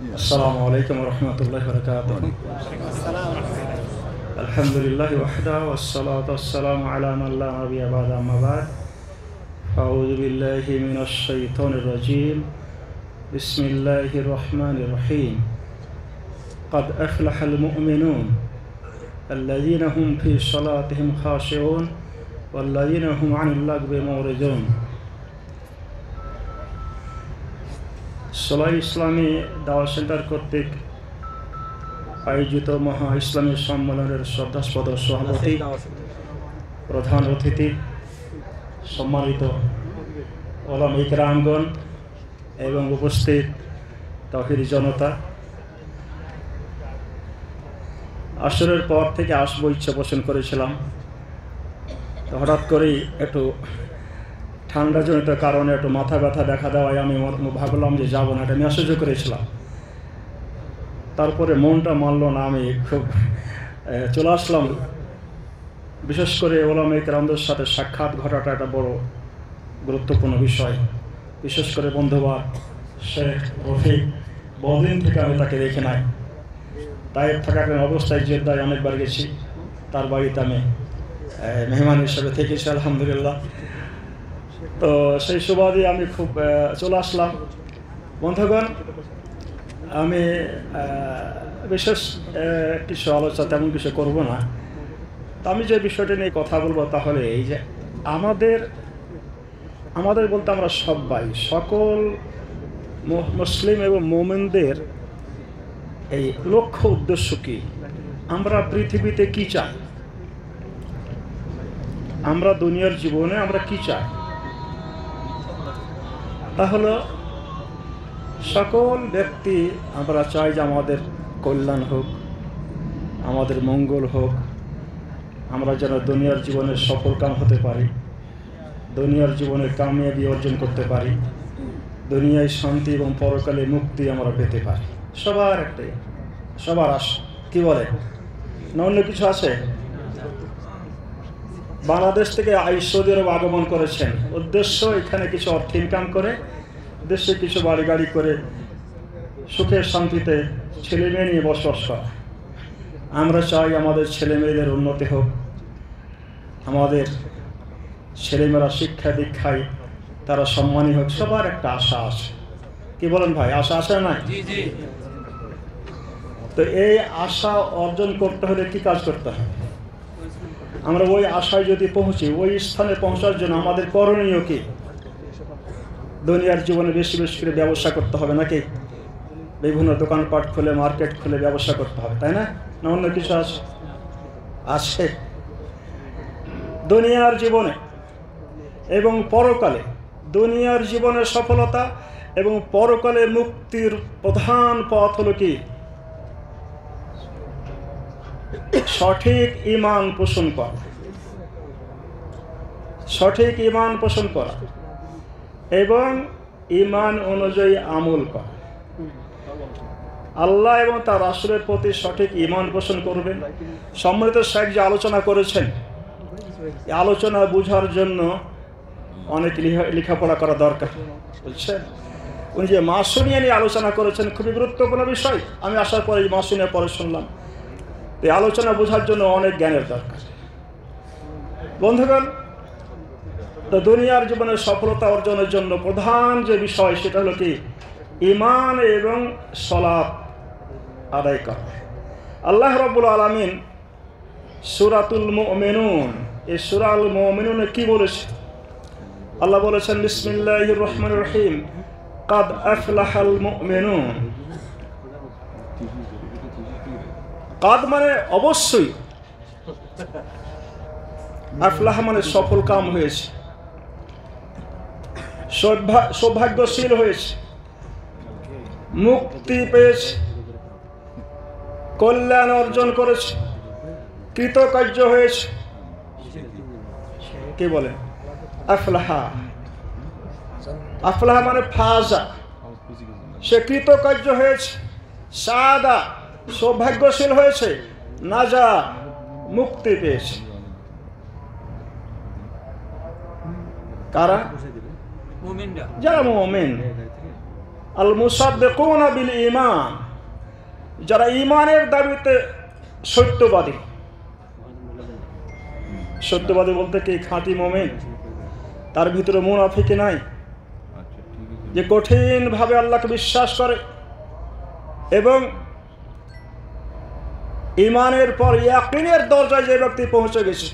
আসসালামু আলাইকুম ওয়া রাহমাতুল্লাহি ওয়া বারাকাতুহু। আলহামদুলিল্লাহি ওয়াহদাহু ওয়াসসালাতু ওয়াসসালামু আলা মান লা নাবিয়্যা বা'দা, আম্মা বা'দ। আউযু বিল্লাহি মিনাশ শাইতানির রাজীম। বিসমিল্লাহির রহমানির রহিম। ক্বাদ আফলাহাল মুমিনুন আল্লাযীনা হুম ফী সালাতিহিম খাশিউন ওয়াল্লাযীনা হুম আনিল লাগবি মুরিদুন। সোলাই ইসলামী দাওয়া সেন্টার কর্তৃক আয়োজিত মহা ইসলামী সম্মেলনের শ্রদ্ধাস্পদ সভাপতি, প্রধান অতিথি, সম্মানিত ওলামা ইকরামগণ এবং উপস্থিত তাওহীদি জনতা, আসরের পর থেকে আসবো ইচ্ছা পোষণ করেছিলাম, তো হঠাৎ করেই একটু ঠান্ডাজনিত কারণে একটু মাথা ব্যথা দেখা দেওয়ায় আমি ভাবলাম যে যাবো না, এটা মেসেজও করেছিলাম। তারপরে মনটা মানল না, আমি খুব চলে আসলাম। বিশেষ করে ওলামা ইকরামদের সাথে সাক্ষাৎ ঘটাটা একটা বড় গুরুত্বপূর্ণ বিষয়। বিশেষ করে বন্ধুবার শেখ রফিক, বহুদিন থেকে আমি তাকে দেখে নাই। তাইব থাকাকালীন অবস্থায় জেদ্দায় অনেকবার গেছি, তার বাড়িতে আমি মেহমান হিসেবে থেকেছি আলহামদুলিল্লাহ। তো সেই সুবাদে আমি খুব চলে আসলাম। বন্ধুগণ, আমি বিশেষ কিছু আলোচনা তেমন কিছু করব না। তো আমি যে বিষয়টা নিয়ে কথা বলবো তাহলে এই যে আমাদের বলতে আমরা সবাই, সকল মুসলিম এবং মোমেনদের এই লক্ষ্য উদ্দেশ্য কি, আমরা পৃথিবীতে কি চাই, আমরা দুনিয়ার জীবনে আমরা কি চাই। তাহলে সকল ব্যক্তি আমরা চাই যে আমাদের কল্যাণ হোক, আমাদের মঙ্গল হোক, আমরা যেন দুনিয়ার জীবনে সফলকাম হতে পারি, দুনিয়ার জীবনে কামিয়াবি অর্জন করতে পারি, দুনিয়ায় শান্তি এবং পরকালে মুক্তি আমরা পেতে পারি। সবার আশা কি বলে না, অন্য কিছু আছে? বাংলাদেশ থেকে সৌদি আরব আগমন করেছেন, উদ্দেশ্য এখানে কিছু অর্থ ইনকাম করে দেশে কিছু বাড়ি গাড়ি করে সুখে শান্তিতে ছেলে মেয়ে নিয়ে বসবাস করা। আমরা চাই আমাদের ছেলে মেয়েদের উন্নতি হোক, আমাদের ছেলেমেয়েরা শিক্ষা দীক্ষায় তারা সম্মানী হোক। সবার একটা আশা আছে, কি বলেন ভাই? আশা আছে না? তো এই আশা অর্জন করতে হলে কি কাজ করতে হবে? আমরা ওই আশায় যদি পৌঁছি, ওই স্থানে পৌঁছার জন্য আমাদের করণীয় কি? দুনিয়ার জীবনে বেশি বেশি করে ব্যবসা করতে হবে নাকি? বিভিন্ন দোকানপাট খুলে, মার্কেট খুলে ব্যবসা করতে হবে, তাই না? না অন্য কিছু আছে? দুনিয়ার জীবনে এবং পরকালে, দুনিয়ার জীবনের সফলতা এবং পরকালে মুক্তির প্রধান পথ হলো কি? সঠিক ঈমান পোষণ করা, সঠিক ঈমান পোষণ করা এবং ঈমান অনুযায়ী আমল করা। আল্লাহ এবং তার রাসূলের প্রতি সঠিক ঈমান পোষণ করবেন। সম্মানিত শেখ যে আলোচনা করেছেন, এই আলোচনা বোঝার জন্য অনেক লেখাপড়া করা দরকার, বুঝছেন? উনি যে মাসুনিয়া নিয়ে আলোচনা করেছেন, খুবই গুরুত্বপূর্ণ বিষয়। আমি আসার পরে মাসুনিয়া পরে শুনলাম। এই আলোচনা বোঝার জন্য অনেক জ্ঞানের দরকার। বন্ধুগণ, তো দুনিয়ার জীবনের সফলতা অর্জনের জন্য প্রধান যে বিষয় সেটা হলো কি? ঈমান এবং সালাত আদায় করা। আল্লাহ রাব্বুল আলামিন সূরাতুল মুমিনুন, এই সূরা আল মুমিনুনে কি বলেছে? আল্লাহ বলেছেন, বিসমিল্লাহির রহমানির রহিম, ক্বাদ আফলাহাল মুমিনুন। কাদ মানে অবশ্যই, আফলাহ মানে সফল কাম হয়েছে, সৌভাগ্যশীল হয়েছে, মুক্তি পেয়েছে, কল্যাণ অর্জন করেছে, কৃতকার্য হয়েছে। কি বলেন? আফলাহা। আফলাহা মানে ফাজা, সে কৃতকার্য হয়েছে, সাদা সৌভাগ্যশীল হয়েছে, নাজা মুক্তি পেয়েছে। কারা? যারা মুমিন। আল মুসাদ্দিকুনা বিল ঈমান, যারা ঈমানের দাবিতে সত্যবাদী। সত্যবাদী বলতে কি? খাঁটি মুমিন, তার ভিতরে মুনাফিকি নাই, যে কঠিনভাবে আল্লাহকে বিশ্বাস করে এবং ঈমানের পর ইয়াকিনের দরজায় যে ব্যক্তি পৌঁছে গেছে।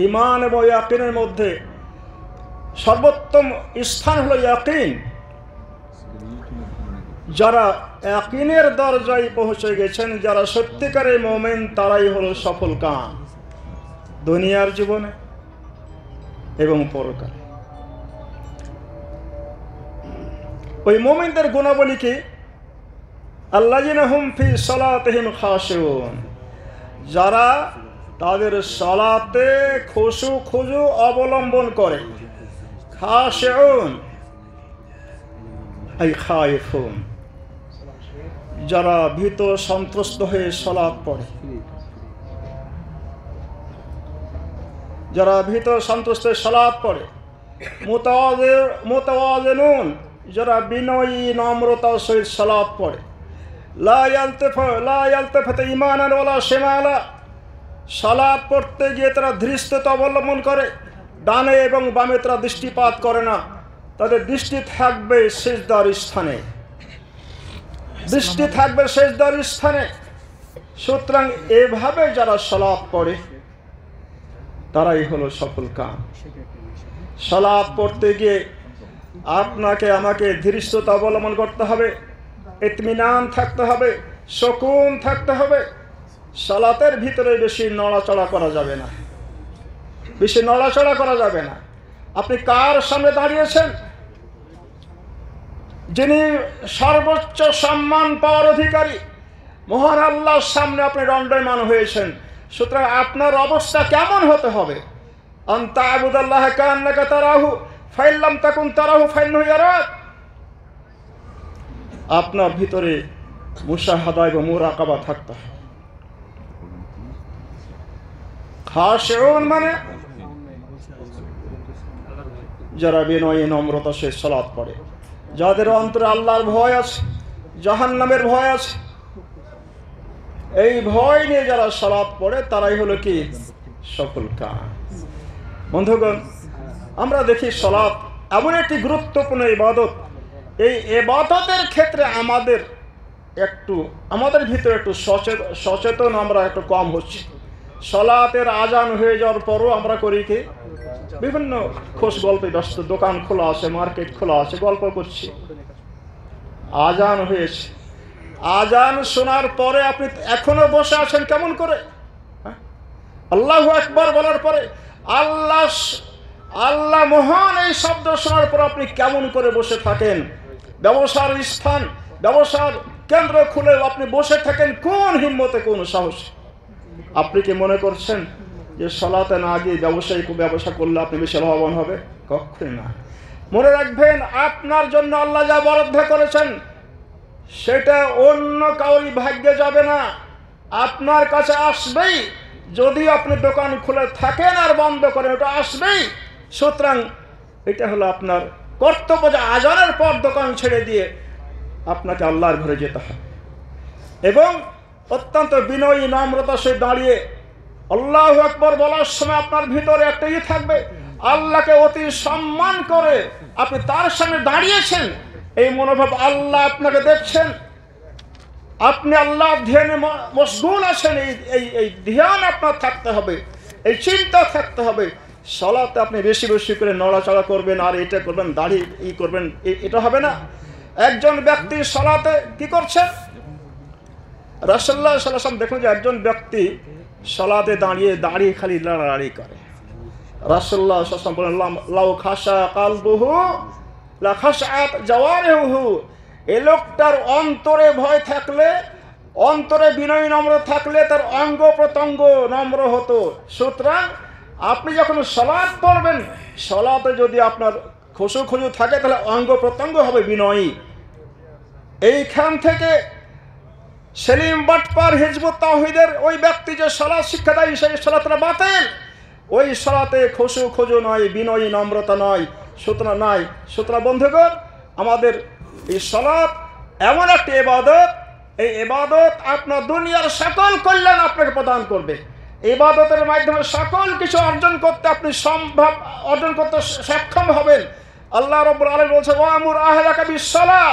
ঈমান এবং ইয়াকিনের মধ্যে সর্বোত্তম স্থান হলো ইয়াকিন। যারা ইয়াকিনের দরজায় পৌঁছে গেছেন, যারা সত্যিকারের মুমিন, তারাই হলো সফল কাম দুনিয়ার জীবনে এবং পরকালে। ওই মুমিনদের গুণাবলী কি? আল্লাযিনা হুম ফি সালাতিহিম খাশিউন, যারা তাদের সালাতে খুশু খুজু অবলম্বন করে। খাশিউন আই খায়িফুন, যারা ভীত সন্ত্রস্ত হয়ে সালাত পড়ে। যারা ভীত সন্ত্রস্ত হয়ে সালাত পড়ে। মুতাওয়াজিনুন, যারা বিনয়ী নম্রতার সহিত সালাত পড়ে। লা ইয়ালতাফিতু ইমানান ওয়ালা শিমালা, সালাত পড়তে গিয়ে তারা ধৃষ্টতা অবলম্বন করে, ডানে এবং বামে তারা দৃষ্টিপাত করে না, তাদের দৃষ্টি থাকবে সিজদার স্থানে, দৃষ্টি থাকবে সিজদার স্থানে। সুতরাং এভাবে যারা সালাত পড়ে তারাই হলো সফল কাম। সালাত পড়তে গিয়ে আপনাকে আমাকে ধৃষ্টতা অবলম্বন করতে হবে, ইতমিনান থাকতে হবে, সুকুন থাকতে হবে। সালাতের ভিতরে বেশি নড়াচড়া করা যাবে না, বেশি নড়াচড়া করা যাবে না। আপনি কার সামনে দাঁড়িয়েছেন? যিনি সর্বোচ্চ সম্মান পাওয়ার অধিকারী, মহান আল্লাহর সামনে আপনি দণ্ডায়মান হয়েছেন। সুতরাং আপনার অবস্থা কেমন হতে হবে? আন তা'বুদাল্লাহ কাআন্নাকা তারাহু ফাইন লাম তাকুন তারাহু ফাইন্নাহু ইয়ারাক। আপনার ভিতরে মুশাহাদা এবং মুরাকাবা থাকতে হবে। খাশিউন মানে যারা বিনয়ী নম্রতা সে সালাত পড়ে, যাদের অন্তরে আল্লাহর ভয় আছে, জাহান্নামের ভয় আছে, এই ভয় নিয়ে যারা সালাত পড়ে তারাই হলো কি? সফল কাম। বন্ধুগণ, আমরা দেখি সালাত এমন একটি গুরুত্বপূর্ণ ইবাদত। এই ইবাদতের ক্ষেত্রে আমাদের ভিতরে একটু সচেতন আমরা একটু কম হচ্ছি। সালাতের আজান হয়ে যাওয়ার পরও আমরা করি কি? বিভিন্ন খোশ গল্পে ব্যস্ত, দোকান খোলা আছে, মার্কেট খোলা আছে, গল্প করছি। আজান হয়েছে, আজান শোনার পরে আপনি এখনো বসে আছেন কেমন করে? আল্লাহু আকবার বলার পরে আল্লাহ মহান এই শব্দ শোনার পর আপনি কেমন করে বসে থাকেন? ব্যবসার স্থান, ব্যবসার কেন্দ্র খুলে আপনি বসে থাকেন কোন হিম্মতে, কোন সাহস? আপনি কি মনে করছেন যে সালাতে না গিয়ে ব্যবসা করলে আপনি বেশি লাভবান হবে? কখনোই না। মনে রাখবেন, আপনার জন্য আল্লাহ যা বরাদ্দ করেছেন সেটা অন্য কাউরি ভাগ্যে যাবে না, আপনার কাছে আসবেই। যদি আপনি দোকান খুলে থাকেন আর বন্ধ করেন, ওটা আসবেই। সুতরাং এটা হলো আপনার কর্তব্য যে আজানের পর দোকান ছেড়ে দিয়ে আপনাকে আল্লাহর ঘরে যেতে হবে এবং অত্যন্ত বিনয়ী নম্রতা সে দাঁড়িয়ে আল্লাহু আকবার বলার সময় আপনার ভিতরে একটা থাকবে, আল্লাহকে অতি সম্মান করে আপনি তার সামনে দাঁড়িয়েছেন, এই মনোভাব। আল্লাহ আপনাকে দেখছেন, আপনি আল্লাহ ধ্যানে মশগুল আছেন, এই ধ্যান আপনার থাকতে হবে, এই চিন্তা থাকতে হবে। সালাতে আপনি বেশি বেশি করে নড়াচড়া করবেন আর এটা করবেন, দাড়ি করবেন, এটা হবে না। একজন ব্যক্তি সালাতে কি করছেন? রাসূলুল্লাহ সাল্লাল্লাহু আলাইহি ওয়াসাল্লাম দেখুন যে একজন ব্যক্তি সালাতে দাঁড়িয়ে দাঁড়িয়ে খালি লড়াড়ি করে। রাসূলুল্লাহ সাল্লাল্লাহু আলাইহি ওয়াসাল্লাম বলেন, লাউ খাশা কালবুহু লা খাশআত জাওয়ারিহু। এই লোকটার অন্তরে ভয় থাকলে, অন্তরে বিনয়ী নম্র থাকলে তার অঙ্গ প্রত্যঙ্গ নম্র হতো। সুতরাং আপনি যখন সালাত পড়বেন, সালাতে যদি আপনার খুশু থাকে তাহলে অঙ্গ প্রত্যঙ্গ হবে বিনয়ী। এইখান থেকে সেলিম বাটপার হিজবুত তাওহীদের ওই ব্যক্তি যে সালাত শিক্ষা দেয় সেই সালাতটা বাতিল। ওই সালাতে খুশু নয়, বিনয়ী নম্রতা নয়, সুতরাং বন্ধুগণ, আমাদের এই সালাত এমন একটি ইবাদত, এই ইবাদত আপনার দুনিয়ার সকল কল্যাণ আপনাকে প্রদান করবে। ইবাদতের মাধ্যমে সকল কিছু অর্জন করতে আপনি অর্জন করতে সক্ষম হবেন। আল্লাহ রাব্বুল আলামিন বলছে, ওয়ামুর আহলাকা বিসসালাহ,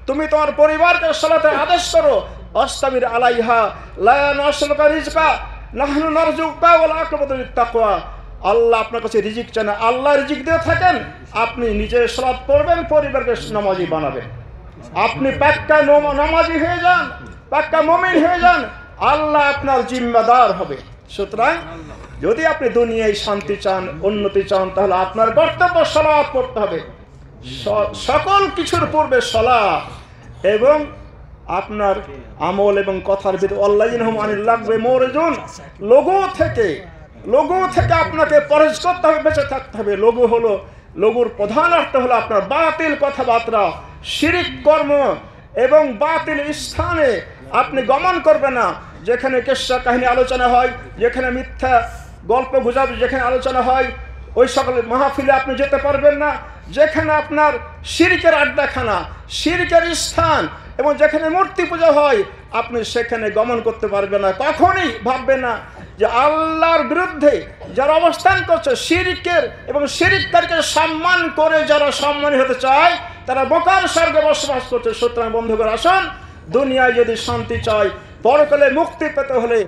তুমি তোমার পরিবারকে সালাতের আদেশ করো। আস্তাবির আলাইহা লা নাসলুকা রিজকা নাহনু নারজুকা ওয়াল আকিবাতু লিত্তাকওয়া। আল্লাহ আপনার কাছে রিজিক চান, আল্লাহ রিজিক দিয়ে থাকেন, আপনি নিজে সালাত পড়বেন, পরিবারকে নামাজি বানাবেন। আপনি পাক্কা নামাজি হয়ে যান, পাক্কা মুমিন হয়ে যান, আল্লাহ আপনার জিম্মাদার হবে। সুতরাং যদি আপনি দুনিয়ায় শান্তি চান, উন্নতি চান, তাহলে আপনার কর্তব্য সালাত পড়তে হবে। সকল কিছুর পূর্বে সালাত, এবং আপনার আমল এবং কথার ভিতরে আল্লাযিনা হুম আনিল লাগবে মুরিজুন, লঘু থেকে আপনাকে পরহেজ করতে হবে, বেঁচে থাকতে হবে। লঘুর প্রধান অর্থ হলো আপনার বাতিল কথাবার্তা, শিরিক কর্ম এবং বাতিল স্থানে আপনি গমন করবেন না। যেখানে কিসসা কাহিনী আলোচনা হয়, যেখানে মিথ্যা গল্প গুজব যেখানে আলোচনা হয়, ওই সকল মাহফিলে আপনি যেতে পারবেন না। যেখানে আপনার শিরকের আড্ডাখানা, শিরকের স্থান এবং যেখানে মূর্তি পূজা হয়, আপনি সেখানে গমন করতে পারবেন না। কখনই ভাববেন না যে আল্লাহর বিরুদ্ধে যারা অবস্থান করছে, শিরকের এবং শিরককারীকে সম্মান করে যারা সম্মানী হতে চায়, তারা বোকার স্বর্গে বসবাস করছে। সুতরাং বন্ধুগণ, আসুন, দুনিয়ায় যদি শান্তি চাই, পরকালে মুক্তি পেতে হলে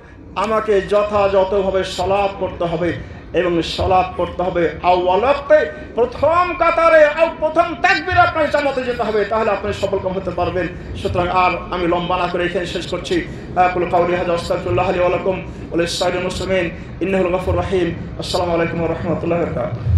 আমাকে যথাযথভাবে সালাত পড়তে হবে, এবং সালাত পড়তে হবে আউয়াল ওয়াক্তে, প্রথম কাতারে, প্রথম তাকবীরে আপনাকে জামাতে যেতে হবে, তাহলে আপনি সফলকাম হতে পারবেন। সুতরাং আর আমি লম্বা না করে এখানে শেষ করছি। আকুলু কাউলি হাযা আস্তাগফিরুল্লাহ লি ওয়া লাকুম ওয়া লিস-সাইরিল মুসলিমিন ইন্নাহুল গফুরুর রহিম। আসসালামু আলাইকুম ওয়া রাহমাতুল্লাহি ওয়া বারাকাতুহু।